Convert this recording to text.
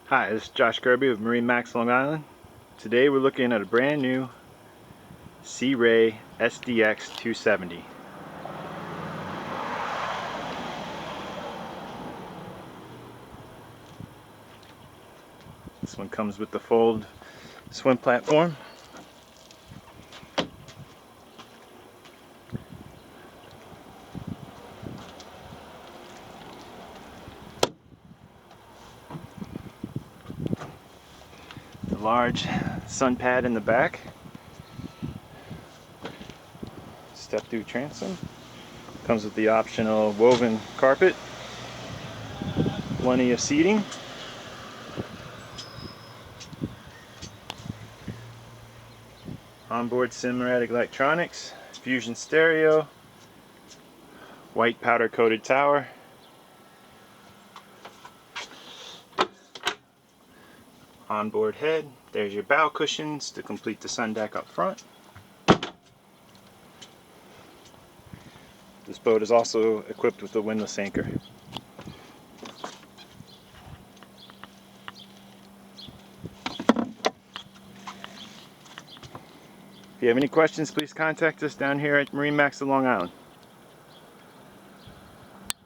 Hi, this is Josh Kirby of MarineMax Long Island. Today we're looking at a brand new Sea Ray SDX 270. This one comes with the fold swim platform. The large sun pad in the back. Step through transom. Comes with the optional woven carpet. Plenty of seating. Onboard cinematic electronics, fusion stereo, white powder coated tower, onboard head. There's your bow cushions to complete the sun deck up front. This boat is also equipped with a windlass anchor. If you have any questions, please contact us down here at MarineMax Long Island.